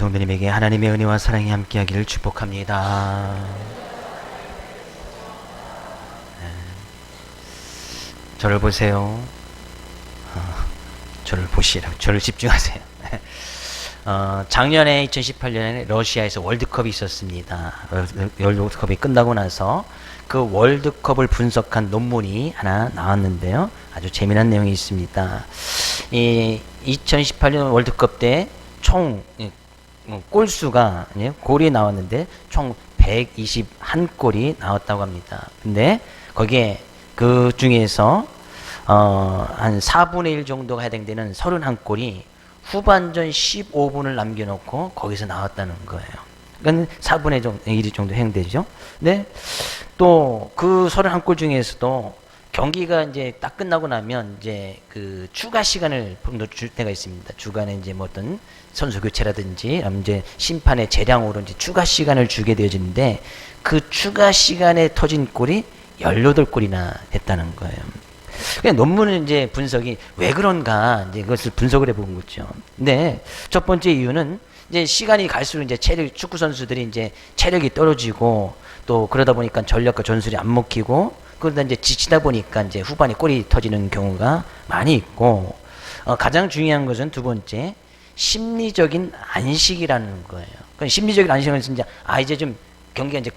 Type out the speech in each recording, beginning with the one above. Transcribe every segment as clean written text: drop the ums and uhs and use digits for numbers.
성도님에게 하나님의 은혜와 사랑이 함께하기를 축복합니다. 저를 보세요. 저를 보시라고. 저를 집중하세요. 작년에 2018년에 러시아에서 월드컵이 있었습니다. 월드컵이 끝나고 나서 그 월드컵을 분석한 논문이 하나 나왔는데요. 아주 재미난 내용이 있습니다. 이 2018년 월드컵 때 총 골수가, 골이 나왔는데 총 121골이 나왔다고 합니다. 근데 거기에 그 중에서 한 4분의 1 정도가 해당되는 31골이 후반전 15분을 남겨놓고 거기서 나왔다는 거예요. 그러니까 4분의 1 정도 해당되죠. 네. 또 그 31골 중에서도 경기가 이제 딱 끝나고 나면 이제 그 추가 시간을 줄 때가 있습니다. 주간에 이제 뭐 어떤 선수 교체라든지 이제 심판의 재량으로 이제 추가 시간을 주게 되어지는데 그 추가 시간에 터진 골이 18골이나 됐다는 거예요. 그냥 논문은 이제 분석이 왜 그런가 이제 그것을 분석을 해본 거죠. 근데 첫 번째 이유는 이제 시간이 갈수록 이제 축구 선수들이 이제 체력이 떨어지고 또 그러다 보니까 전력과 전술이 안 먹히고 그러다 이제 지치다 보니까 이제 후반에 골이 터지는 경우가 많이 있고 가장 중요한 것은 두 번째 심리적인 안식이라는 거예요. 그러니까 심리적인 안식은 진짜 이제 좀 경기가 이제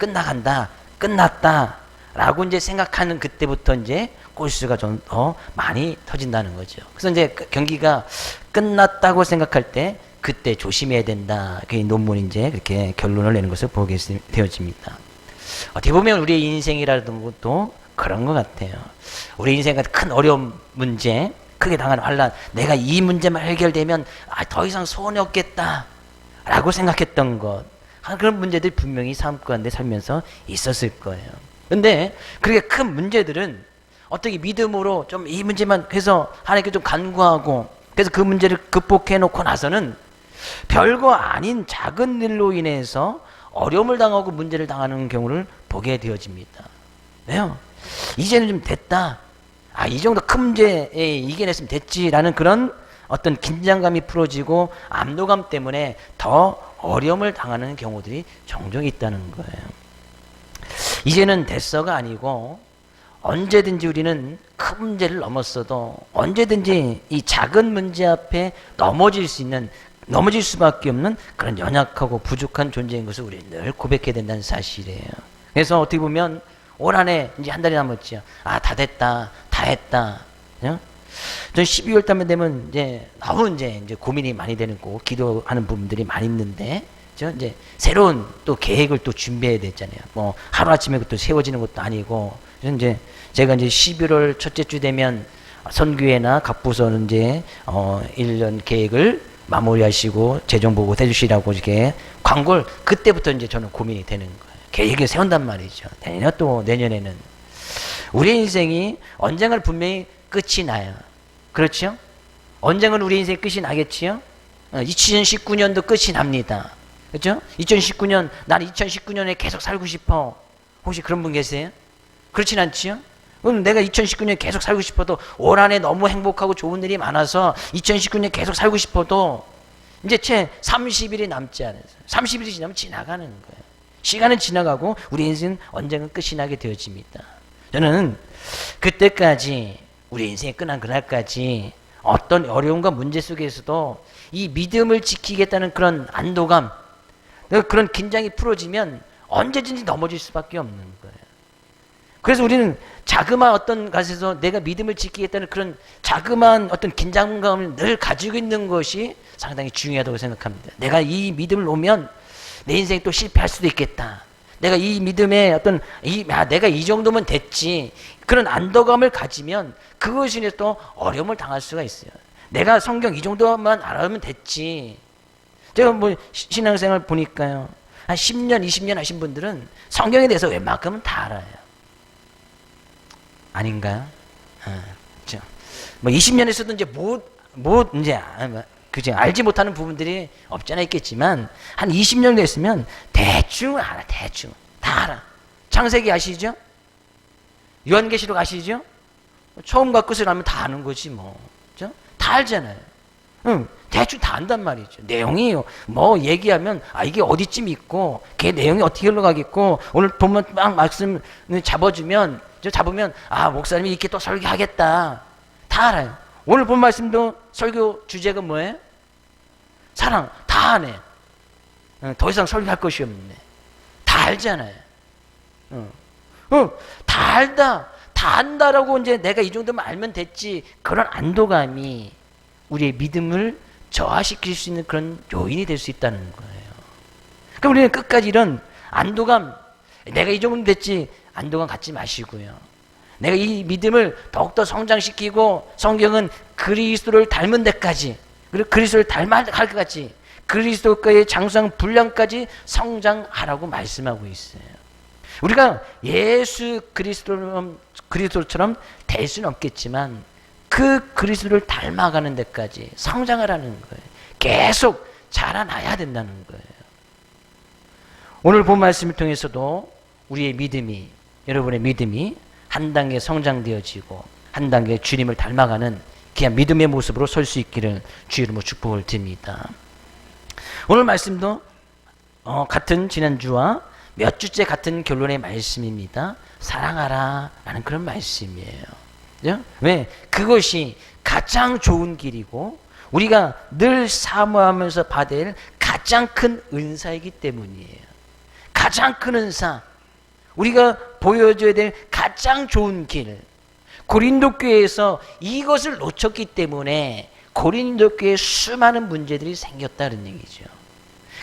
끝났다라고 이제 생각하는 그때부터 이제 골수가 좀 더 많이 터진다는 거죠. 그래서 이제 경기가 끝났다고 생각할 때 그때 조심해야 된다. 그 논문이 이제 그렇게 결론을 내는 것을 보게 되어집니다. 어떻게 보면 우리의 인생이라는 것도 그런 것 같아요. 우리 인생과 큰 어려운 문제, 크게 당한 환란, 내가 이 문제만 해결되면 더 이상 소원이 없겠다 라고 생각했던 것, 그런 문제들이 분명히 삶 가운데 살면서 있었을 거예요. 근데 그렇게 큰 문제들은 어떻게 믿음으로 좀 이 문제만 해서 하나님께 좀 간구하고 그래서 그 문제를 극복해 놓고 나서는 별거 아닌 작은 일로 인해서 어려움을 당하고 문제를 당하는 경우를 보게 되어집니다. 왜요? 이제는 좀 됐다. 이 정도 큰 문제에 이겨냈으면 됐지라는 그런 어떤 긴장감이 풀어지고 압도감 때문에 더 어려움을 당하는 경우들이 종종 있다는 거예요. 이제는 됐어가 아니고 언제든지 우리는 큰 문제를 넘었어도 언제든지 이 작은 문제 앞에 넘어질 수밖에 없는 그런 연약하고 부족한 존재인 것을 우리는 늘 고백해야 된다는 사실이에요. 그래서 어떻게 보면 올 한 해 이제 한 달이 남았죠. 다 됐다, 다 했다. 전 12월 달만 되면 이제 너무 이제 고민이 많이 되는 거, 기도하는 부분들이 많이 있는데, 이제 새로운 또 계획을 또 준비해야 되잖아요. 뭐 하루 아침에 또 세워지는 것도 아니고, 이제 제가 이제 11월 첫째 주 되면 선교회나 각부서는 이제 1년 계획을 마무리하시고 재정 보고 해주시라고 이렇게 광고를 그때부터 이제 저는 고민이 되는 거예요. 계획을 세운단 말이죠. 또 내년에는 우리 인생이 언젠가 분명히 끝이 나요. 그렇죠? 언젠가 우리 인생 끝이 나겠지요? 2019년도 끝이 납니다. 그렇죠? 2019년 난 2019년에 계속 살고 싶어. 혹시 그런 분 계세요? 그렇진 않지요? 그럼 내가 2019년에 계속 살고 싶어도 올 한 해 너무 행복하고 좋은 일이 많아서 2019년에 계속 살고 싶어도 이제 채 30일이 남지 않아요. 30일이 지나면 지나가는 거예요. 시간은 지나가고 우리 인생은 언젠가 끝이 나게 되어집니다. 저는 그때까지 우리 인생이 끝난 그날까지 어떤 어려움과 문제 속에서도 이 믿음을 지키겠다는 그런 안도감, 그런 긴장이 풀어지면 언제든지 넘어질 수밖에 없는 거예요. 그래서 우리는 자그마한 어떤 것에서 내가 믿음을 지키겠다는 그런 자그마한 어떤 긴장감을 늘 가지고 있는 것이 상당히 중요하다고 생각합니다. 내가 이 믿음을 놓으면 내 인생이 또 실패할 수도 있겠다. 내가 이 믿음에 어떤 내가 이 정도면 됐지. 그런 안도감을 가지면 그것이 또 어려움을 당할 수가 있어요. 내가 성경 이 정도만 알아면 됐지. 제가 뭐 신앙생활 보니까요. 한 10년, 20년 하신 분들은 성경에 대해서 웬만큼은 다 알아요. 아닌가요? 그렇죠. 뭐 20년 했어도 이제 그죠. 알지 못하는 부분들이 없지 않아 있겠지만 한 20년 됐으면 대충 알아. 대충 다 알아. 창세기 아시죠? 요한계시록 아시죠? 처음과 끝을 알면 다 아는 거지 뭐. 그죠? 다 알잖아요. 응, 대충 다 안단 말이죠. 내용이 뭐 얘기하면 이게 어디쯤 있고 걔 내용이 어떻게 흘러가겠고 오늘 보면 막 말씀 잡으면 목사님이 이렇게 또 설교하겠다 다 알아요. 오늘 본 말씀도 설교 주제가 뭐예요? 사랑. 다 아네. 더 이상 설교할 것이 없네. 다 알잖아요. 다 알다. 다 안다라고 이제 내가 이 정도만 알면 됐지. 그런 안도감이 우리의 믿음을 저하시킬 수 있는 그런 요인이 될 수 있다는 거예요. 그럼 우리는 끝까지 이런 안도감, 내가 이 정도면 됐지, 안도감 갖지 마시고요. 내가 이 믿음을 더욱더 성장시키고 성경은 그리스도를 닮은 데까지, 그리고 그리스도를 닮아갈 것까지, 그리스도의 장수한 분량까지 성장하라고 말씀하고 있어요. 우리가 예수 그리스도처럼 될 수는 없겠지만 그 그리스도를 닮아가는 데까지 성장하라는 거예요. 계속 자라나야 된다는 거예요. 오늘 본 말씀을 통해서도 우리의 믿음이, 여러분의 믿음이 한 단계 성장되어지고 한 단계 주님을 닮아가는 귀한 믿음의 모습으로 설 수 있기를 주의 이름으로 축복을 드립니다. 오늘 말씀도 같은 지난주와 몇 주째 같은 결론의 말씀입니다. 사랑하라 라는 그런 말씀이에요. 왜? 그것이 가장 좋은 길이고 우리가 늘 사모하면서 받을 가장 큰 은사이기 때문이에요. 가장 큰 은사, 우리가 보여줘야 될 가장 좋은 길. 고린도 교회에서 이것을 놓쳤기 때문에 고린도 교회에 수많은 문제들이 생겼다는 얘기죠.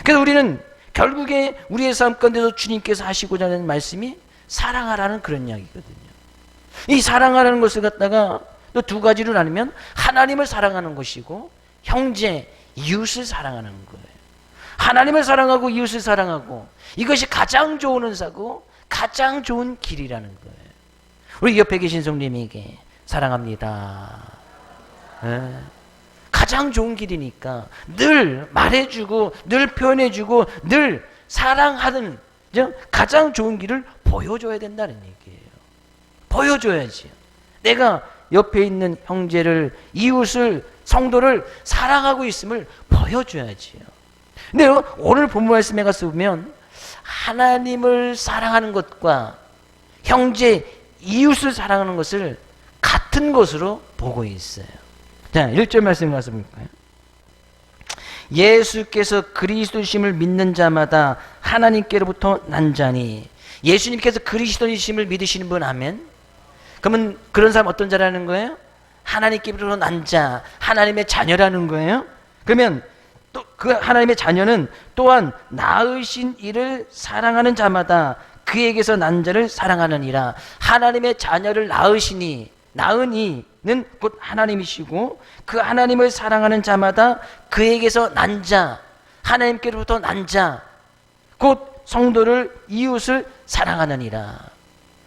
그래서 우리는 결국에 우리의 삶 가운데서 주님께서 하시고자 하는 말씀이 사랑하라는 그런 이야기거든요. 이 사랑하라는 것을 갖다가 또 두 가지로 나누면 하나님을 사랑하는 것이고 형제, 이웃을 사랑하는 거예요. 하나님을 사랑하고 이웃을 사랑하고 이것이 가장 좋은 은사고 가장 좋은 길이라는 거예요. 우리 옆에 계신 성님에게 사랑합니다. 가장 좋은 길이니까 늘 말해주고 늘 표현해주고 늘 사랑하는 가장 좋은 길을 보여줘야 된다는 얘기예요. 보여줘야지. 내가 옆에 있는 형제를, 이웃을, 성도를 사랑하고 있음을 보여줘야지요. 근데 오늘 본문 말씀에 가서 보면 하나님을 사랑하는 것과 형제, 이웃을 사랑하는 것을 같은 것으로 보고 있어요. 자, 1절 말씀 가서 볼까요? 예수께서 그리스도이심을 믿는 자마다 하나님께로부터 난 자니. 예수님께서 그리스도이심을 믿으시는 분 아멘? 그러면 그런 사람 어떤 자라는 거예요? 하나님께로부터 난 자, 하나님의 자녀라는 거예요. 그러면 또 그 하나님의 자녀는 또한 낳으신 이를 사랑하는 자마다 그에게서 난 자를 사랑하느니라. 하나님의 자녀를 낳으시니, 낳은 이는 곧 하나님이시고 그 하나님을 사랑하는 자마다 그에게서 난 자, 하나님께로부터 난 자, 곧 성도를, 이웃을 사랑하느니라.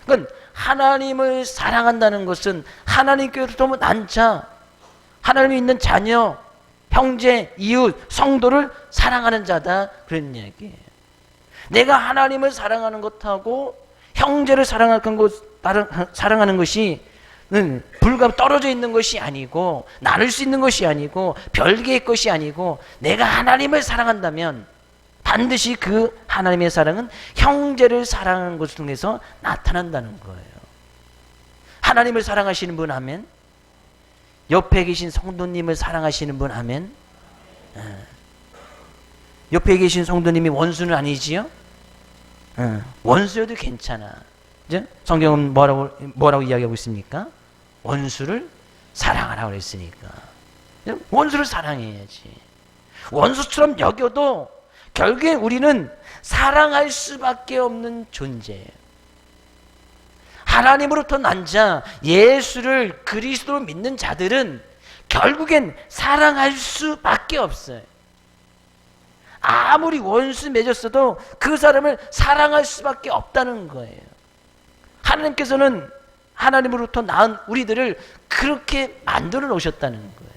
그건 하나님을 사랑한다는 것은 하나님께로부터 난 자, 하나님이 있는 자녀, 형제, 이웃, 성도를 사랑하는 자다, 그런 얘기예요. 내가 하나님을 사랑하는 것하고 형제를 사랑하는 것이 불과 떨어져 있는 것이 아니고 나눌 수 있는 것이 아니고 별개의 것이 아니고 내가 하나님을 사랑한다면 반드시 그 하나님의 사랑은 형제를 사랑하는 것을 통해서 나타난다는 거예요. 하나님을 사랑하시는 분 아멘? 옆에 계신 성도님을 사랑하시는 분 아멘? 옆에 계신 성도님이 원수는 아니지요? 원수여도 괜찮아. 이제 성경은 뭐라고 이야기하고 있습니까? 원수를 사랑하라고 그랬으니까. 원수를 사랑해야지. 원수처럼 여겨도 결국에 우리는 사랑할 수밖에 없는 존재예요. 하나님으로부터 난 자, 예수를 그리스도로 믿는 자들은 결국엔 사랑할 수밖에 없어요. 아무리 원수 맺었어도 그 사람을 사랑할 수밖에 없다는 거예요. 하나님께서는 하나님으로부터 낳은 우리들을 그렇게 만들어 놓으셨다는 거예요.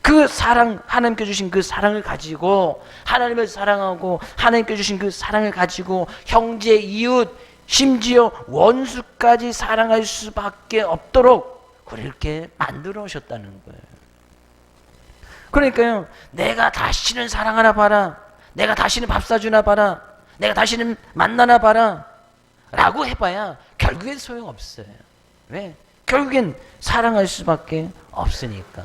그 사랑, 하나님께 주신 그 사랑을 가지고 하나님을 사랑하고 하나님께 주신 그 사랑을 가지고 형제, 이웃, 심지어 원수까지 사랑할 수밖에 없도록 그렇게 만들어 오셨다는 거예요. 그러니까요, 내가 다시는 사랑하나 봐라, 내가 다시는 밥 사주나 봐라, 내가 다시는 만나나 봐라 라고 해봐야 결국엔 소용없어요. 왜? 결국엔 사랑할 수밖에 없으니까.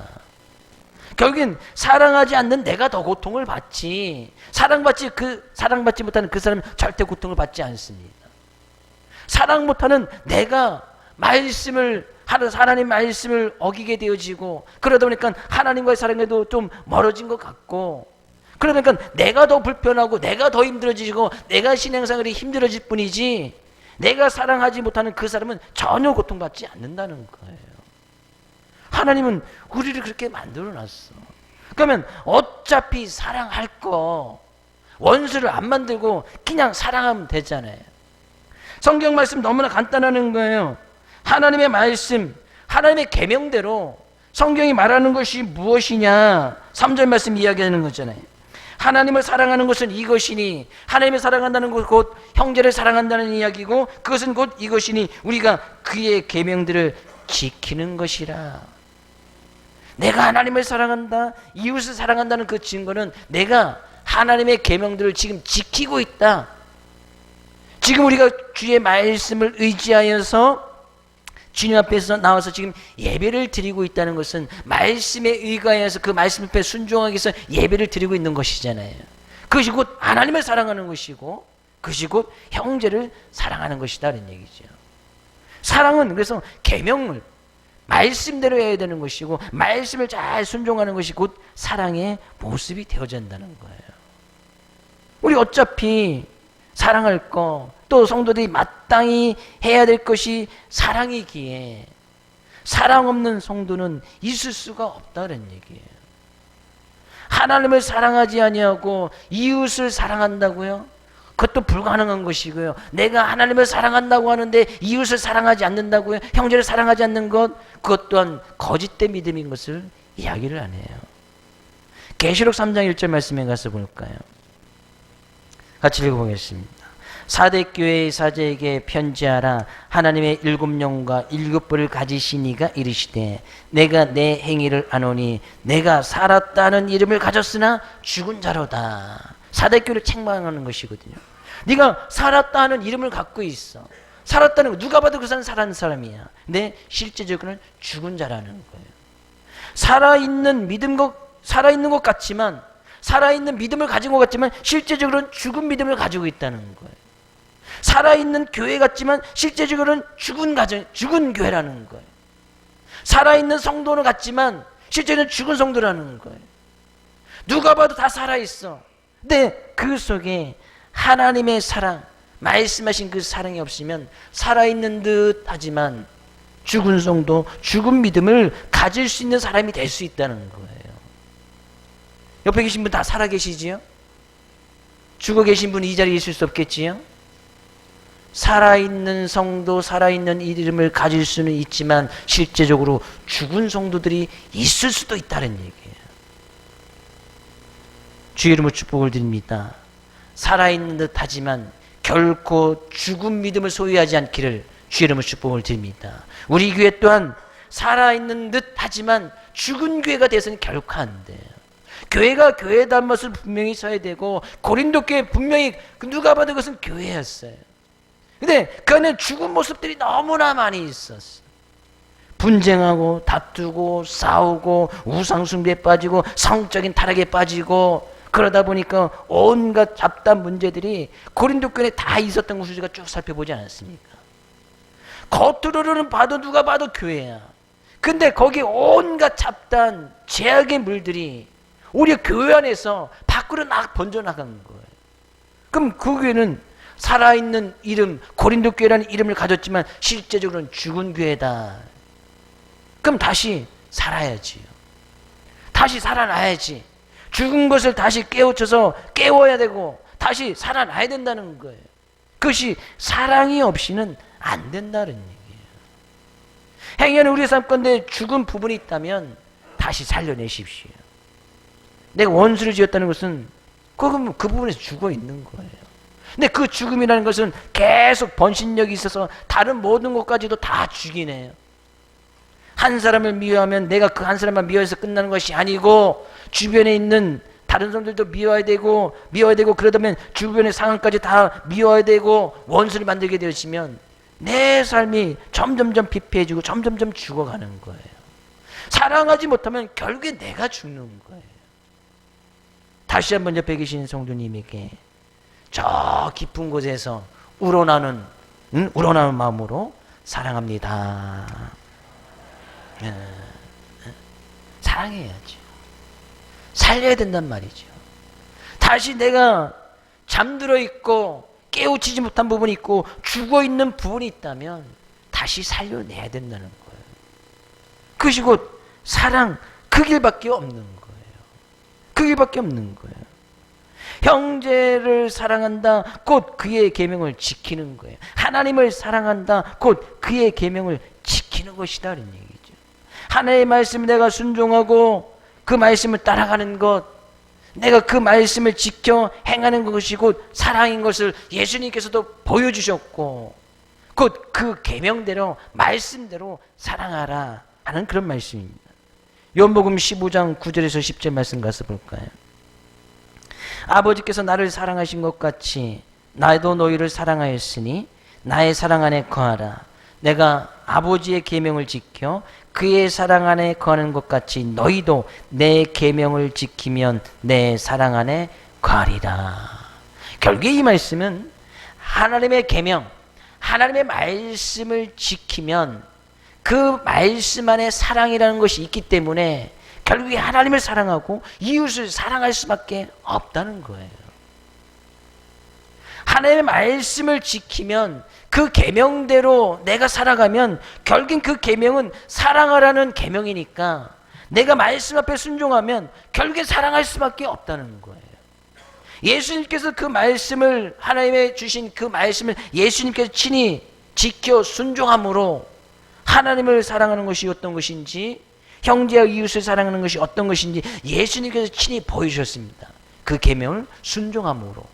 결국엔 사랑하지 않는 내가 더 고통을 받지, 사랑받지 못하는 그 사람은 절대 고통을 받지 않습니다. 사랑 못하는 내가 하나님 말씀을 어기게 되어지고, 그러다 보니까 하나님과의 사랑에도 좀 멀어진 것 같고, 그러니까 내가 더 불편하고 내가 더 힘들어지고 내가 신앙생활이 힘들어질 뿐이지, 내가 사랑하지 못하는 그 사람은 전혀 고통받지 않는다는 거예요. 하나님은 우리를 그렇게 만들어놨어. 그러면 어차피 사랑할 거 원수를 안 만들고 그냥 사랑하면 되잖아요. 성경 말씀 너무나 간단하는 거예요. 하나님의 말씀, 하나님의 계명대로 성경이 말하는 것이 무엇이냐, 3절 말씀 이야기하는 거잖아요. 하나님을 사랑하는 것은 이것이니, 하나님을 사랑한다는 것 곧 형제를 사랑한다는 이야기고, 그것은 곧 이것이니 우리가 그의 계명들을 지키는 것이라. 내가 하나님을 사랑한다, 이웃을 사랑한다는 그 증거는 내가 하나님의 계명들을 지금 지키고 있다. 지금 우리가 주의 말씀을 의지하여서 주님 앞에서 나와서 지금 예배를 드리고 있다는 것은 말씀에 의거해서 그 말씀 앞에 순종하기 위해서 예배를 드리고 있는 것이잖아요. 그것이 곧 하나님을 사랑하는 것이고, 그것이 곧 형제를 사랑하는 것이다라는 얘기죠. 사랑은 그래서 계명을 말씀대로 해야 되는 것이고, 말씀을 잘 순종하는 것이 곧 사랑의 모습이 되어야 한다는 거예요. 우리 어차피 사랑할 거, 또 성도들이 마땅히 해야 될 것이 사랑이기에, 사랑 없는 성도는 있을 수가 없다는 얘기예요. 하나님을 사랑하지 아니하고 이웃을 사랑한다고요? 그것도 불가능한 것이고요. 내가 하나님을 사랑한다고 하는데 이웃을 사랑하지 않는다고요? 형제를 사랑하지 않는 것, 그것 또한 거짓된 믿음인 것을 이야기를 안 해요. 계시록 3장 1절 말씀에 가서 볼까요? 같이 읽어보겠습니다. 사대 교회의 사제에게 편지하라. 하나님의 7영과 7뿔을 가지신 이가 이르시되, 내가 내 행위를 아노니 내가 살았다는 이름을 가졌으나 죽은 자로다. 사대 교회를 책망하는 것이거든요. 네가 살았다는 이름을 갖고 있어. 살았다는 거 누가 봐도 그 사람은 살아있는 사람이야. 근데 실제적으로는 죽은 자라는 거예요. 살아있는 것 같지만, 살아있는 믿음을 가진 것 같지만 실제적으로는 죽은 믿음을 가지고 있다는 거예요. 살아있는 교회 같지만 실제적으로는 죽은 교회라는 거예요. 살아있는 성도는 같지만 실제는 죽은 성도라는 거예요. 누가 봐도 다 살아있어. 근데 그 속에 하나님의 사랑, 말씀하신 그 사랑이 없으면 살아있는 듯 하지만 죽은 성도, 죽은 믿음을 가질 수 있는 사람이 될 수 있다는 거예요. 옆에 계신 분 다 살아 계시지요? 죽어 계신 분이 이 자리에 있을 수 없겠지요? 살아있는 성도, 살아있는 이름을 가질 수는 있지만 실제적으로 죽은 성도들이 있을 수도 있다는 얘기예요. 주의 이름으로 축복을 드립니다. 살아있는 듯 하지만 결코 죽은 믿음을 소유하지 않기를 주의 이름으로 축복을 드립니다. 우리 교회 또한 살아있는 듯 하지만 죽은 교회가 돼서는 결코 안 돼요. 교회가 교회다는 것을 분명히 써야 되고, 고린도 교회 분명히 누가 봐도 그것은 교회였어요. 근데 그 안에 죽은 모습들이 너무나 많이 있었어. 분쟁하고 다투고 싸우고 우상숭배에 빠지고 성적인 타락에 빠지고, 그러다 보니까 온갖 잡다한 문제들이 고린도 교회에 다 있었던 것을 우리가 쭉 살펴보지 않았습니까? 겉으로는 봐도 누가 봐도 교회야. 근데 거기 온갖 잡다한 죄악의 물들이 우리 교회 안에서 밖으로 막 번져나간 거예요. 그럼 그 교회는 살아있는 이름, 고린도 교회라는 이름을 가졌지만 실제적으로는 죽은 교회다. 그럼 다시 살아야지요. 다시 살아나야지. 죽은 것을 다시 깨우쳐서 깨워야 되고 다시 살아나야 된다는 거예요. 그것이 사랑이 없이는 안 된다는 얘기예요. 행여는 우리의 삶 가운데 죽은 부분이 있다면 다시 살려내십시오. 내가 원수를 지었다는 것은 그 부분에서 죽어 있는 거예요. 근데 그 죽음이라는 것은 계속 번신력이 있어서 다른 모든 것까지도 다 죽이네요. 한 사람을 미워하면 내가 그 한 사람만 미워해서 끝나는 것이 아니고 주변에 있는 다른 사람들도 미워야 되고 그러다면 주변의 상황까지 다 미워야 되고 원수를 만들게 되시면 내 삶이 점점점 피폐해지고 점점점 죽어가는 거예요. 사랑하지 못하면 결국에 내가 죽는 거예요. 다시 한번 옆에 계신 성도님에게 저 깊은 곳에서 우러나는 마음으로 사랑합니다. 사랑해야죠. 살려야 된단 말이죠. 다시 내가 잠들어 있고 깨우치지 못한 부분이 있고 죽어 있는 부분이 있다면 다시 살려내야 된다는 거예요. 그것이 곧 사랑, 그 길밖에 없는 거예요. 그 길밖에 없는 거예요. 형제를 사랑한다 곧 그의 계명을 지키는 거예요. 하나님을 사랑한다 곧 그의 계명을 지키는 것이다 이런 얘기죠. 하나님의 말씀에 내가 순종하고 그 말씀을 따라가는 것, 내가 그 말씀을 지켜 행하는 것이 곧 사랑인 것을 예수님께서도 보여주셨고 곧 그 계명대로 말씀대로 사랑하라 하는 그런 말씀입니다. 요한복음 15장 9절에서 10절 말씀 가서 볼까요? 아버지께서 나를 사랑하신 것 같이 나도 너희를 사랑하였으니 나의 사랑 안에 거하라. 내가 아버지의 계명을 지켜 그의 사랑 안에 거하는 것 같이 너희도 내 계명을 지키면 내 사랑 안에 거하리라. 결국에 이 말씀은 하나님의 계명, 하나님의 말씀을 지키면 그 말씀 안에 사랑이라는 것이 있기 때문에 결국에 하나님을 사랑하고 이웃을 사랑할 수밖에 없다는 거예요. 하나님의 말씀을 지키면 그 계명대로 내가 살아가면 결국엔 그 계명은 사랑하라는 계명이니까 내가 말씀 앞에 순종하면 결국에 사랑할 수밖에 없다는 거예요. 예수님께서 그 말씀을 하나님의 주신 그 말씀을 예수님께서 친히 지켜 순종함으로 하나님을 사랑하는 것이 어떤 것인지 형제와 이웃을 사랑하는 것이 어떤 것인지 예수님께서 친히 보여주셨습니다. 그 계명을 순종함으로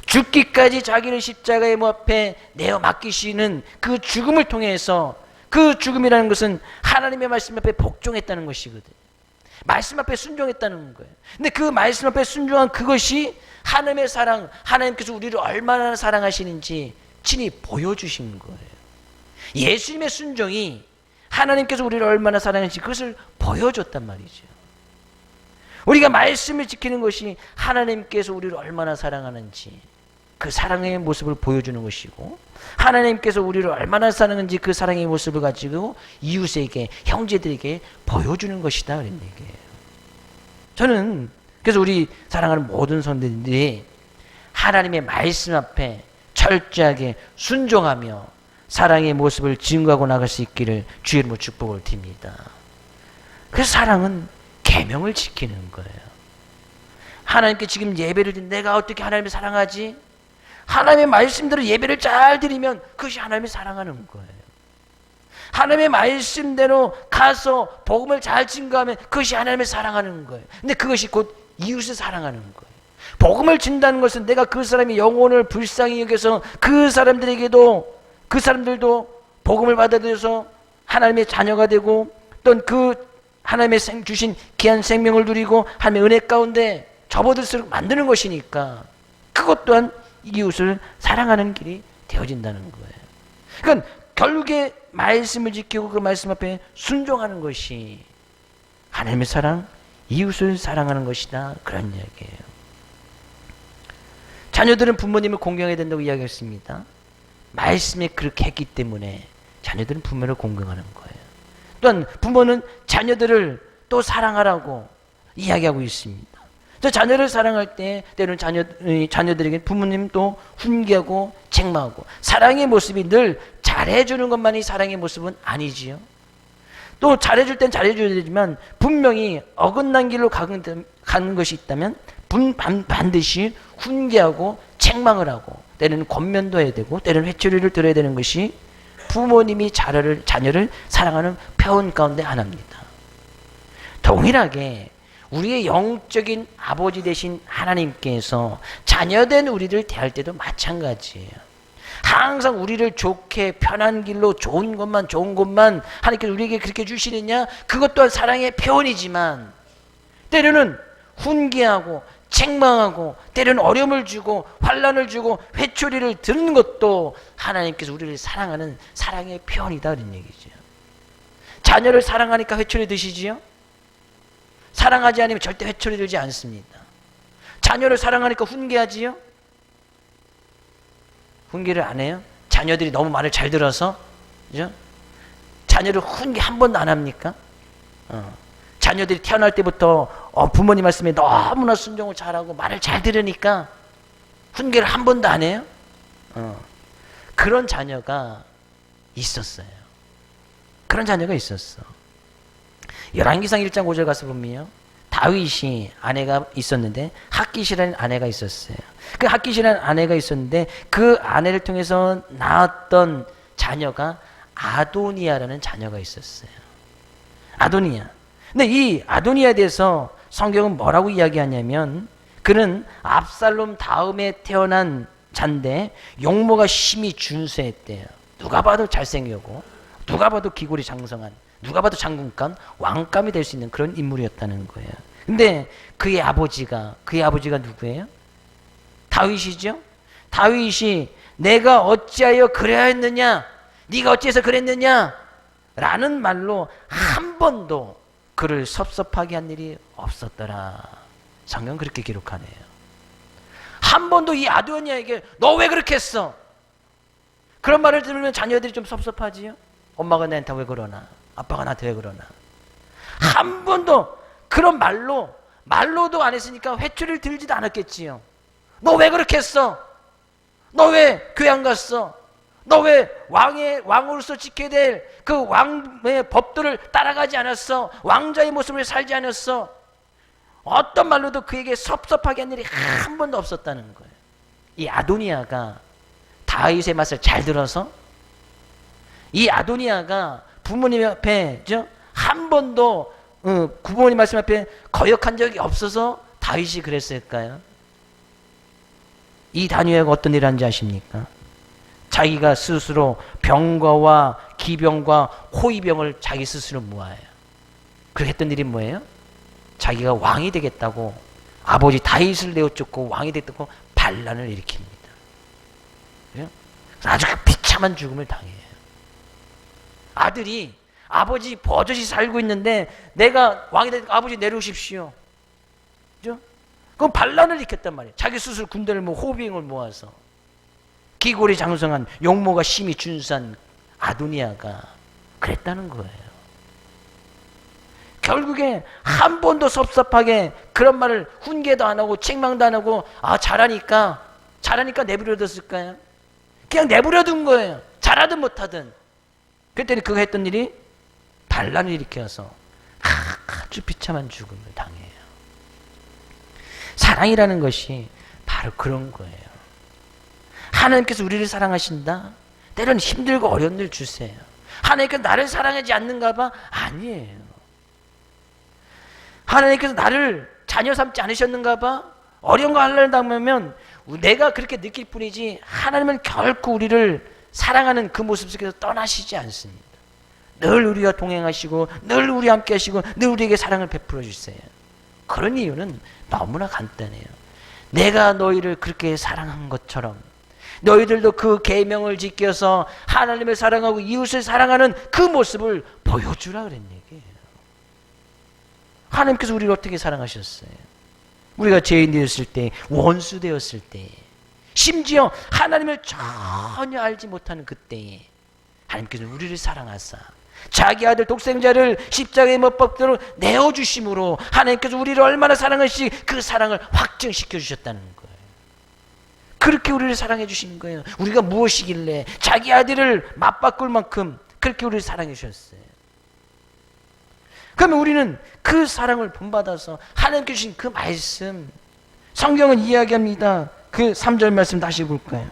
죽기까지 자기를 십자가의 못 앞에 내어 맡기시는 그 죽음을 통해서 그 죽음이라는 것은 하나님의 말씀 앞에 복종했다는 것이거든요. 말씀 앞에 순종했다는 거예요. 근데 그 말씀 앞에 순종한 그것이 하나님의 사랑, 하나님께서 우리를 얼마나 사랑하시는지 친히 보여주신 거예요. 예수님의 순종이 하나님께서 우리를 얼마나 사랑하는지 그것을 보여줬단 말이죠. 우리가 말씀을 지키는 것이 하나님께서 우리를 얼마나 사랑하는지 그 사랑의 모습을 보여주는 것이고 하나님께서 우리를 얼마나 사랑하는지 그 사랑의 모습을 가지고 이웃에게 형제들에게 보여주는 것이다 그런 얘기예요. 저는 그래서 우리 사랑하는 모든 성도들이 하나님의 말씀 앞에 철저하게 순종하며 사랑의 모습을 증거하고 나갈 수 있기를 주의 이름으로 축복을 드립니다. 그래서 사랑은 계명을 지키는 거예요. 하나님께 지금 예배를 드린 내가 어떻게 하나님을 사랑하지? 하나님의 말씀대로 예배를 잘 드리면 그것이 하나님을 사랑하는 거예요. 하나님의 말씀대로 가서 복음을 잘 증거하면 그것이 하나님을 사랑하는 거예요. 근데 그것이 곧 이웃을 사랑하는 거예요. 복음을 전다는 것은 내가 그 사람의 영혼을 불쌍히 여겨서 그 사람들에게도 그 사람들도 복음을 받아들여서 하나님의 자녀가 되고 또 그 하나님의 주신 귀한 생명을 누리고 하나님의 은혜 가운데 접어들수록 만드는 것이니까 그것 또한 이웃을 사랑하는 길이 되어진다는 거예요. 그러니까 결국에 말씀을 지키고 그 말씀 앞에 순종하는 것이 하나님의 사랑, 이웃을 사랑하는 것이다 그런 이야기예요. 자녀들은 부모님을 공경해야 된다고 이야기했습니다. 말씀에 그렇게 했기 때문에 자녀들은 부모를 공경하는 거예요. 또한 부모는 자녀들을 또 사랑하라고 이야기하고 있습니다. 저 자녀를 사랑할 때 때로는 자녀들에게 부모님 또 훈계하고 책망하고 사랑의 모습이 늘 잘해주는 것만이 사랑의 모습은 아니지요. 또 잘해줄 땐 잘해줘야 되지만 분명히 어긋난 길로 가는 것이 있다면 반드시 훈계하고 책망을 하고 때로는 권면도 해야 되고 때로는 회초리를 들어야 되는 것이 부모님이 자녀를 사랑하는 표현 가운데 하나입니다. 동일하게 우리의 영적인 아버지 되신 하나님께서 자녀된 우리를 대할 때도 마찬가지예요. 항상 우리를 좋게 편한 길로 좋은 것만 하나님께서 우리에게 그렇게 주시느냐? 그것 또한 사랑의 표현이지만 때로는 훈계하고 책망하고 때로는 어려움을 주고 환난을 주고 회초리를 드는 것도 하나님께서 우리를 사랑하는 사랑의 표현이다 그런 얘기죠. 자녀를 사랑하니까 회초리 드시지요? 사랑하지 않으면 절대 회초리 들지 않습니다. 자녀를 사랑하니까 훈계하지요? 훈계를 안 해요? 자녀들이 너무 말을 잘 들어서, 그죠? 자녀를 훈계 한 번도 안 합니까? 자녀들이 태어날 때부터 부모님 말씀에 너무나 순종을 잘하고 말을 잘 들으니까 훈계를 한 번도 안 해요? 그런 자녀가 있었어요. 그런 자녀가 있었어. 열왕기상 1장 5절 가서 보면요, 다윗이 아내가 있었는데 핫깃이라는 아내가 있었어요. 그 핫깃이라는 아내가 있었는데 그 아내를 통해서 낳았던 자녀가 아도니아라는 자녀가 있었어요. 아도니아. 근데 이 아도니아에 대해서 성경은 뭐라고 이야기하냐면 그는 압살롬 다음에 태어난 자인데 용모가 심히 준수했대요. 누가 봐도 잘생기고 누가 봐도 기골이 장성한, 누가 봐도 장군감, 왕감이 될 수 있는 그런 인물이었다는 거예요. 근데 그의 아버지가 누구예요? 다윗이죠. 다윗이 내가 어찌하여 그래야 했느냐, 네가 어찌해서 그랬느냐 라는 말로 한 번도 그를 섭섭하게 한 일이 없었더라. 성경 그렇게 기록하네요. 한 번도 이 아도니아에게 너 왜 그렇게 했어? 그런 말을 들으면 자녀들이 좀 섭섭하지요. 엄마가 나한테 왜 그러나, 아빠가 나한테 왜 그러나. 한 번도 그런 말로도 안 했으니까 회초리를 들지도 않았겠지요. 너 왜 그렇게 했어? 너 왜 교회 안 갔어? 너 왜 왕으로서 지켜야 될 그 왕의 법도를 따라가지 않았어? 왕자의 모습을 살지 않았어? 어떤 말로도 그에게 섭섭하게 한 일이 한 번도 없었다는 거예요. 이 아도니아가 다윗의 말을 잘 들어서, 이 아도니아가 부모님 앞에 한 번도 부모님 말씀 앞에 거역한 적이 없어서 다윗이 그랬을까요? 이 다니엘가 어떤 일을 하는지 아십니까? 자기가 스스로 병과와 기병과 호위병을 자기 스스로 모아요. 그렇게 했던 일이 뭐예요? 자기가 왕이 되겠다고 아버지 다윗을 내어쫓고 왕이 되겠다고 반란을 일으킵니다. 그래요? 아주 비참한 죽음을 당해요. 아들이 아버지 버젓이 살고 있는데 내가 왕이 되니까 아버지 내려오십시오. 그죠? 그럼 반란을 일으켰단 말이에요. 자기 스스로 군대를 호비병을 모아서. 기골이 장성한, 용모가 심히 준수한 아도니아가 그랬다는 거예요. 결국에 한 번도 섭섭하게 그런 말을 훈계도 안 하고 책망도 안 하고 잘하니까 내버려뒀을까요? 그냥 내버려둔 거예요. 잘하든 못하든. 그랬더니 그가 했던 일이 반란을 일으켜서 아주 비참한 죽음을 당해요. 사랑이라는 것이 바로 그런 거예요. 하나님께서 우리를 사랑하신다? 때로는 힘들고 어려운 일 주세요. 하나님께서 나를 사랑하지 않는가 봐? 아니에요. 하나님께서 나를 자녀 삼지 않으셨는가 봐? 어려운 거 하려고 당하면 내가 그렇게 느낄 뿐이지 하나님은 결코 우리를 사랑하는 그 모습 속에서 떠나시지 않습니다. 늘 우리와 동행하시고 늘 우리와 함께 하시고 늘 우리에게 사랑을 베풀어 주세요. 그런 이유는 너무나 간단해요. 내가 너희를 그렇게 사랑한 것처럼 너희들도 그 계명을 지켜서 하나님을 사랑하고 이웃을 사랑하는 그 모습을 보여주라 그런 얘기예요. 하나님께서 우리를 어떻게 사랑하셨어요? 우리가 죄인 되었을 때, 원수 되었을 때, 심지어 하나님을 전혀 알지 못하는 그때에 하나님께서 우리를 사랑하사 자기 아들 독생자를 십자가에 못 박도록 내어주심으로 하나님께서 우리를 얼마나 사랑하시지 그 사랑을 확증시켜 주셨다는 거예요. 그렇게 우리를 사랑해 주신 거예요. 우리가 무엇이길래 자기 아들을 맞바꿀 만큼 그렇게 우리를 사랑해 주셨어요. 그러면 우리는 그 사랑을 본받아서 하나님께 주신 그 말씀, 성경은 이야기합니다. 그 3절 말씀 다시 볼까요?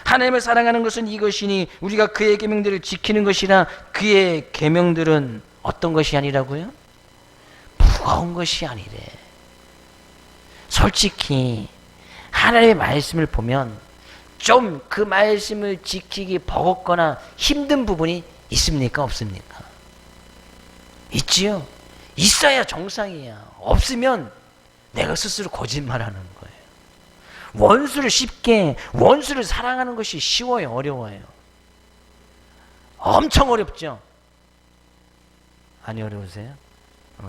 하나님을 사랑하는 것은 이것이니 우리가 그의 계명들을 지키는 것이라. 그의 계명들은 어떤 것이 아니라고요? 무거운 것이 아니래. 솔직히 하나님의 말씀을 보면 좀 그 말씀을 지키기 버겁거나 힘든 부분이 있습니까? 없습니까? 있지요. 있어야 정상이야. 없으면 내가 스스로 거짓말하는 거예요. 원수를 사랑하는 것이 쉬워요? 어려워요? 엄청 어렵죠? 많이 어려우세요?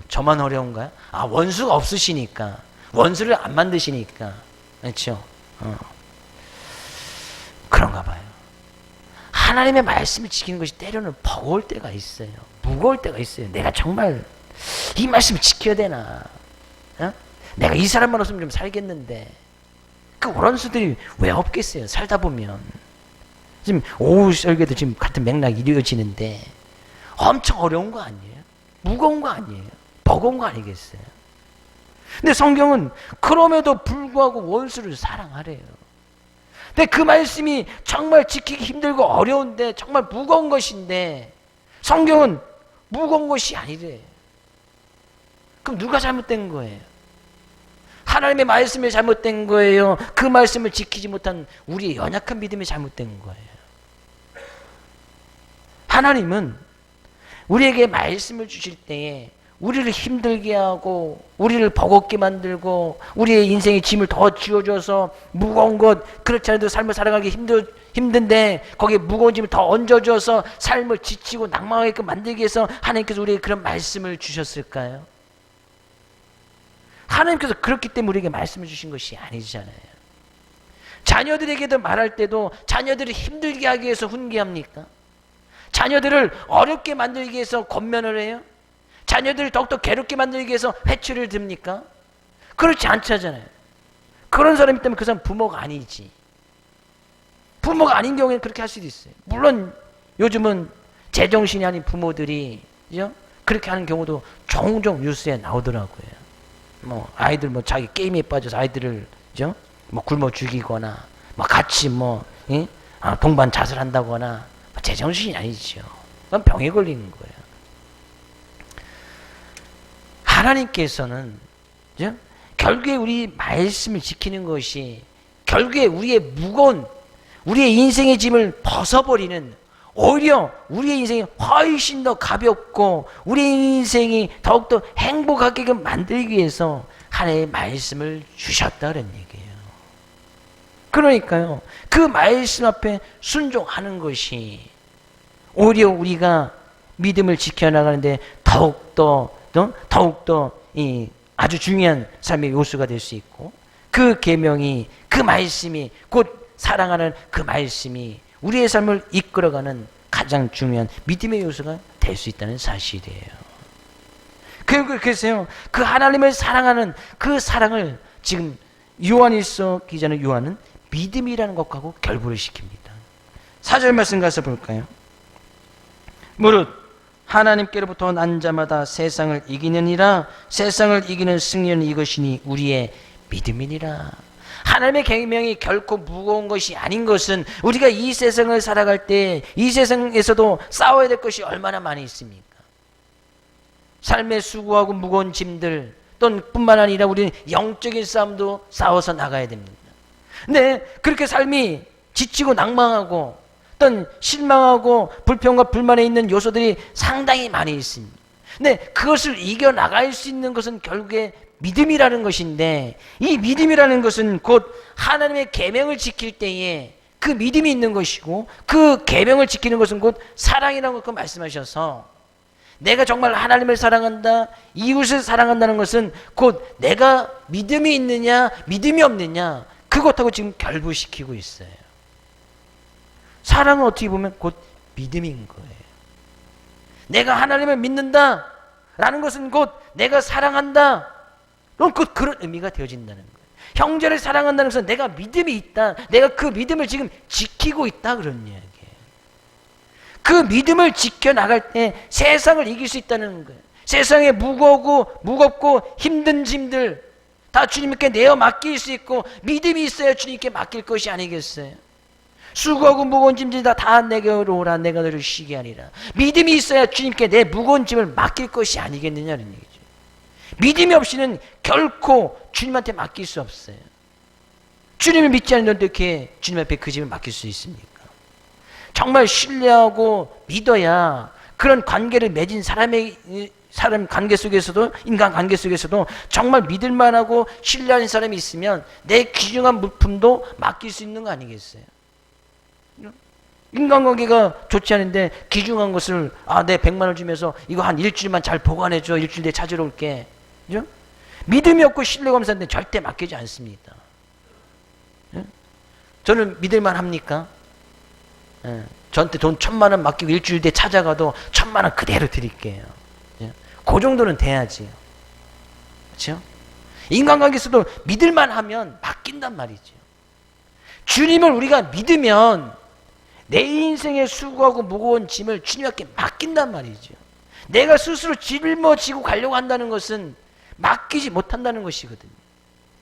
저만 어려운가요? 원수가 없으시니까, 원수를 안 만드시니까. 그렇죠? 그런가 봐요. 하나님의 말씀을 지키는 것이 때로는 버거울 때가 있어요. 무거울 때가 있어요. 내가 정말 이 말씀을 지켜야 되나? 내가 이 사람만 없으면 좀 살겠는데. 그 원수들이 왜 없겠어요? 살다 보면. 지금 오후 설교도 지금 같은 맥락이 이루어지는데 엄청 어려운 거 아니에요? 무거운 거 아니에요? 버거운 거 아니겠어요? 근데 성경은 그럼에도 불구하고 원수를 사랑하래요. 근데 그 말씀이 정말 지키기 힘들고 어려운데 정말 무거운 것인데 성경은 무거운 것이 아니래. 그럼 누가 잘못된 거예요? 하나님의 말씀이 잘못된 거예요? 그 말씀을 지키지 못한 우리의 연약한 믿음이 잘못된 거예요? 하나님은 우리에게 말씀을 주실 때에 우리를 힘들게 하고 우리를 버겁게 만들고 우리의 인생의 짐을 더 지어줘서 무거운 것, 그렇지 않아도 삶을 살아가기 힘든데 거기에 무거운 짐을 더 얹어줘서 삶을 지치고 낭망하게끔 만들기 위해서 하나님께서 우리에게 그런 말씀을 주셨을까요? 하나님께서 그렇기 때문에 우리에게 말씀을 주신 것이 아니잖아요. 자녀들에게도 말할 때도 자녀들을 힘들게 하기 위해서 훈계합니까? 자녀들을 어렵게 만들기 위해서 권면을 해요? 자녀들을 더욱더 괴롭게 만들기 위해서 회초리를 듭니까? 그렇지 않잖아요. 그런 사람이 있다면 그 사람 부모가 아니지. 부모가 아닌 경우에는 그렇게 할 수도 있어요. 물론 요즘은 제정신이 아닌 부모들이 그죠? 그렇게 하는 경우도 종종 뉴스에 나오더라고요. 아이들 자기 게임에 빠져서 아이들을 그죠? 굶어 죽이거나 같이 동반 자살한다거나 제정신이 아니죠. 그건 병에 걸리는 거예요. 하나님께서는 그죠? 결국에 우리 말씀을 지키는 것이 결국에 우리의 무거운 우리의 인생의 짐을 벗어버리는 오히려 우리의 인생이 훨씬 더 가볍고 우리의 인생이 더욱더 행복하게 만들기 위해서 하나님의 말씀을 주셨다는 얘기예요. 그러니까요. 그 말씀 앞에 순종하는 것이 오히려 우리가 믿음을 지켜나가는데 더욱더 이 아주 중요한 삶의 요소가 될 수 있고 그 계명이 그 말씀이 곧 사랑하는 그 말씀이 우리의 삶을 이끌어가는 가장 중요한 믿음의 요소가 될 수 있다는 사실이에요. 그래서요, 그 하나님을 사랑하는 그 사랑을 지금 요한일서 기자는 요한은 믿음이라는 것하고 결부를 시킵니다. 4절 말씀 가서 볼까요? 무릇 하나님께로부터 난 자마다 세상을 이기느니라. 세상을 이기는 승리는 이것이니 우리의 믿음이니라. 하나님의 계명이 결코 무거운 것이 아닌 것은 우리가 이 세상을 살아갈 때 이 세상에서도 싸워야 될 것이 얼마나 많이 있습니까? 삶의 수고하고 무거운 짐들 뿐만 아니라 우리는 영적인 싸움도 싸워서 나가야 됩니다. 근데 그렇게 삶이 지치고 낭망하고 어떤 실망하고 불평과 불만에 있는 요소들이 상당히 많이 있습니다. 근데 그것을 이겨나갈 수 있는 것은 결국에 믿음이라는 것인데 이 믿음이라는 것은 곧 하나님의 계명을 지킬 때에 그 믿음이 있는 것이고 그 계명을 지키는 것은 곧 사랑이라는 것을 말씀하셔서 내가 정말 하나님을 사랑한다, 이웃을 사랑한다는 것은 곧 내가 믿음이 있느냐 믿음이 없느냐 그것하고 지금 결부시키고 있어요. 사랑은 어떻게 보면 곧 믿음인 거예요. 내가 하나님을 믿는다 라는 것은 곧 내가 사랑한다, 곧 그런 의미가 되어진다는 거예요. 형제를 사랑한다는 것은 내가 믿음이 있다, 내가 그 믿음을 지금 지키고 있다 그런 이야기예요. 그 믿음을 지켜나갈 때 세상을 이길 수 있다는 거예요. 세상에 무겁고 힘든 짐들 다 주님께 내어 맡길 수 있고 믿음이 있어야 주님께 맡길 것이 아니겠어요? 수고하고 무거운 짐들 다 내게로 오라, 내가 너를 쉬게 하리라. 믿음이 있어야 주님께 내 무거운 짐을 맡길 것이 아니겠느냐는 얘기죠. 믿음이 없이는 결코 주님한테 맡길 수 없어요. 주님을 믿지 않는데 어떻게 주님 앞에 그 짐을 맡길 수 있습니까? 정말 신뢰하고 믿어야 그런 관계를 맺은 사람 관계 속에서도, 인간 관계 속에서도 정말 믿을만하고 신뢰하는 사람이 있으면 내 귀중한 물품도 맡길 수 있는 거 아니겠어요? 인간관계가 좋지 않은데 귀중한 것을 내 100만 원 주면서 이거 한 일주일만 잘 보관해줘. 일주일 뒤에 찾으러 올게. 그죠? 믿음이 없고 신뢰가 없는 사람한테 절대 맡기지 않습니다. 저는 믿을만 합니까? 저한테 돈 1,000만 원 맡기고 일주일 뒤에 찾아가도 1,000만 원 그대로 드릴게요. 그 정도는 돼야지요. 그렇죠? 인간관계에서도 믿을만 하면 맡긴단 말이죠. 주님을 우리가 믿으면 내 인생의 수고하고 무거운 짐을 주님께 맡긴단 말이죠. 내가 스스로 짊어지고 가려고 한다는 것은 맡기지 못한다는 것이거든요.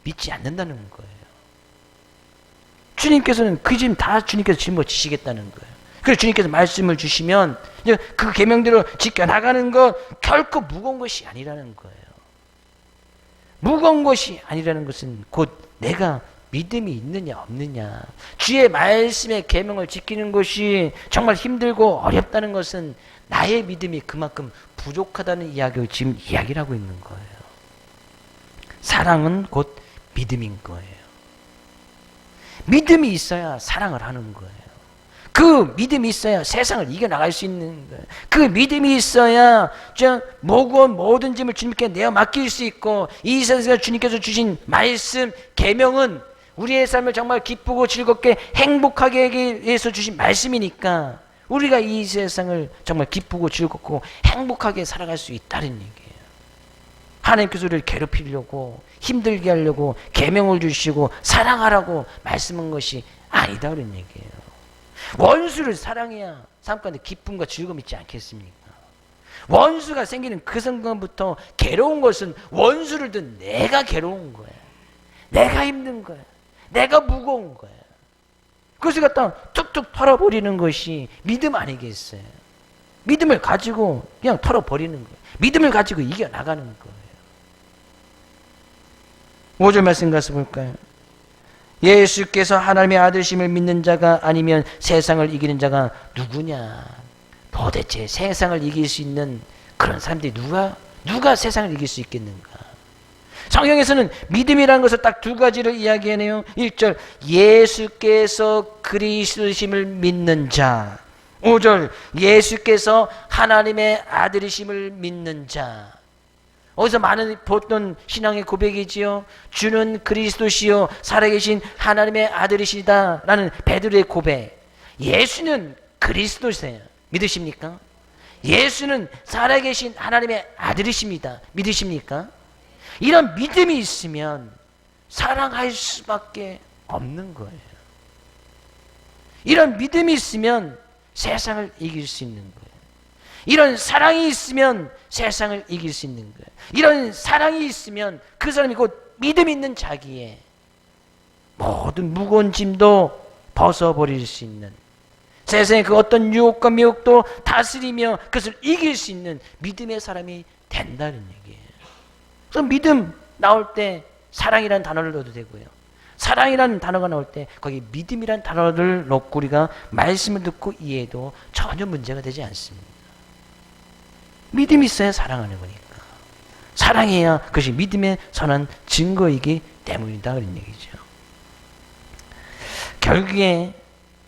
믿지 않는다는 거예요. 주님께서는 그 짐 다 주님께서 짊어지시겠다는 거예요. 그래서 주님께서 말씀을 주시면 그 계명대로 지켜나가는 것 결코 무거운 것이 아니라는 거예요. 무거운 것이 아니라는 것은 곧 내가 믿음이 있느냐 없느냐, 주의 말씀의 계명을 지키는 것이 정말 힘들고 어렵다는 것은 나의 믿음이 그만큼 부족하다는 이야기를 지금 이야기를 하고 있는 거예요. 사랑은 곧 믿음인 거예요. 믿음이 있어야 사랑을 하는 거예요. 그 믿음이 있어야 세상을 이겨나갈 수 있는 거예요. 그 믿음이 있어야 무거운 모든 짐을 주님께 내어 맡길 수 있고, 이 세상에 주님께서 주신 말씀, 계명은 우리의 삶을 정말 기쁘고 즐겁게 행복하게 하기 위해서 주신 말씀이니까 우리가 이 세상을 정말 기쁘고 즐겁고 행복하게 살아갈 수 있다는 얘기예요. 하나님께서 우리를 괴롭히려고 힘들게 하려고 계명을 주시고 사랑하라고 말씀한 것이 아니다 그런 얘기예요. 원수를 사랑해야 삶 가운데 기쁨과 즐거움이 있지 않겠습니까? 원수가 생기는 그 순간부터 괴로운 것은 원수를 든 내가 괴로운 거야. 내가 힘든 거야. 내가 무거운 거야. 그것을 갖다 툭툭 털어버리는 것이 믿음 아니겠어요? 믿음을 가지고 그냥 털어버리는 거예요. 믿음을 가지고 이겨나가는 거예요. 5절 말씀 가서 볼까요? 예수께서 하나님의 아들심을 믿는 자가 아니면 세상을 이기는 자가 누구냐? 도대체 세상을 이길 수 있는 그런 사람들이 누가 세상을 이길 수 있겠는가? 성경에서는 믿음이라는 것을 딱 두 가지를 이야기하네요. 1절 예수께서 그리스도심을 믿는 자, 5절 예수께서 하나님의 아들이심을 믿는 자. 어디서 많은 보던 신앙의 고백이지요. 주는 그리스도시요 살아계신 하나님의 아들이시다 라는 베드로의 고백. 예수는 그리스도세요. 믿으십니까? 예수는 살아계신 하나님의 아들이십니다. 믿으십니까? 이런 믿음이 있으면 사랑할 수밖에 없는 거예요. 이런 믿음이 있으면 세상을 이길 수 있는 거예요. 이런 사랑이 있으면 세상을 이길 수 있는 거예요. 이런 사랑이 있으면 그 사람이 곧 믿음 있는 자기의 모든 무거운 짐도 벗어버릴 수 있는, 세상의 그 어떤 유혹과 미혹도 다스리며 그것을 이길 수 있는 믿음의 사람이 된다는 얘기예요. 그래서 믿음 나올 때 사랑이라는 단어를 넣어도 되고요. 사랑이라는 단어가 나올 때 거기 믿음이라는 단어를 넣고 우리가 말씀을 듣고 이해해도 전혀 문제가 되지 않습니다. 믿음이 있어야 사랑하는 거니까. 사랑해야 그것이 믿음의 선한 증거이기 때문이다 그런 얘기죠. 결국에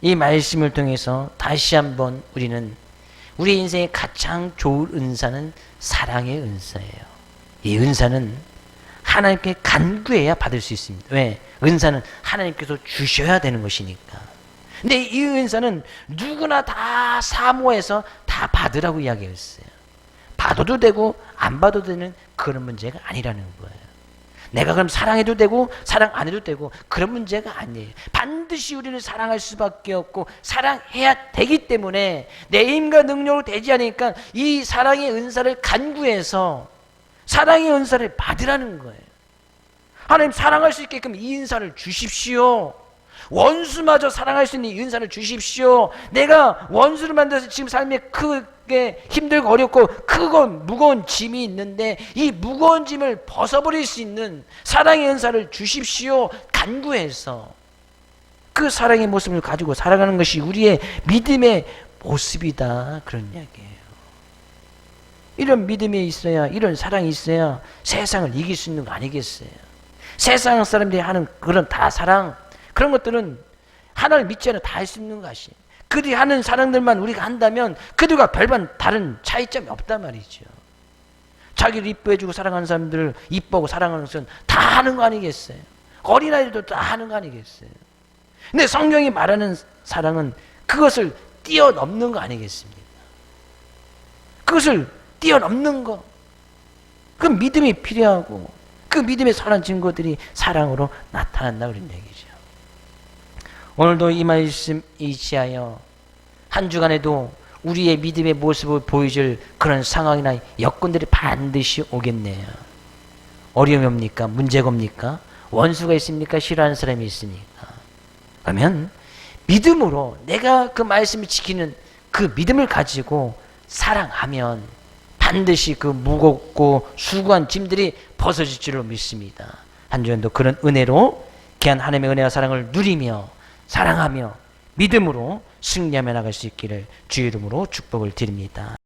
이 말씀을 통해서 다시 한번 우리는 우리 인생의 가장 좋은 은사는 사랑의 은사예요. 이 은사는 하나님께 간구해야 받을 수 있습니다. 왜? 은사는 하나님께서 주셔야 되는 것이니까. 근데 이 은사는 누구나 다 사모해서 다 받으라고 이야기했어요. 받아도 되고 안 받아도 되는 그런 문제가 아니라는 거예요. 내가 그럼 사랑해도 되고 사랑 안 해도 되고 그런 문제가 아니에요. 반드시 우리는 사랑할 수밖에 없고 사랑해야 되기 때문에 내 힘과 능력으로 되지 않으니까 이 사랑의 은사를 간구해서 사랑의 은사를 받으라는 거예요. 하나님 사랑할 수 있게끔 이 은사를 주십시오. 원수마저 사랑할 수 있는 이 은사를 주십시오. 내가 원수를 만들어서 지금 삶에 크게 힘들고 어렵고 크고 무거운 짐이 있는데 이 무거운 짐을 벗어버릴 수 있는 사랑의 은사를 주십시오. 간구해서 그 사랑의 모습을 가지고 살아가는 것이 우리의 믿음의 모습이다. 그런 이야기예요. 이런 믿음이 있어야, 이런 사랑이 있어야 세상을 이길 수 있는 거 아니겠어요? 세상 사람들이 하는 그런 다 사랑, 그런 것들은 하나를 믿지 않아 다 할 수 있는 것이. 그들이 하는 사랑들만 우리가 한다면 그들과 별반 다른 차이점이 없단 말이죠. 자기를 이뻐해주고 사랑하는 사람들을 이뻐하고 사랑하는 것은 다 하는 거 아니겠어요? 어린아이들도 다 하는 거 아니겠어요? 근데 성경이 말하는 사랑은 그것을 뛰어넘는 거 아니겠습니까? 그것을 뛰어넘는 거. 그 믿음이 필요하고 그 믿음의 선한 증거들이 사랑으로 나타난다 그런 얘기죠. 오늘도 이 말씀 의지하여 한 주간에도 우리의 믿음의 모습을 보여줄 그런 상황이나 여건들이 반드시 오겠네요. 어려움이 옵니까? 문제가 옵니까? 원수가 있습니까? 싫어하는 사람이 있습니까? 그러면 믿음으로 내가 그 말씀을 지키는 그 믿음을 가지고 사랑하면 반드시 그 무겁고 수고한 짐들이 벗어질 줄로 믿습니다. 한 주간도 그런 은혜로 귀한 하나님의 은혜와 사랑을 누리며 사랑하며 믿음으로 승리하며 나갈 수 있기를 주의 이름으로 축복을 드립니다.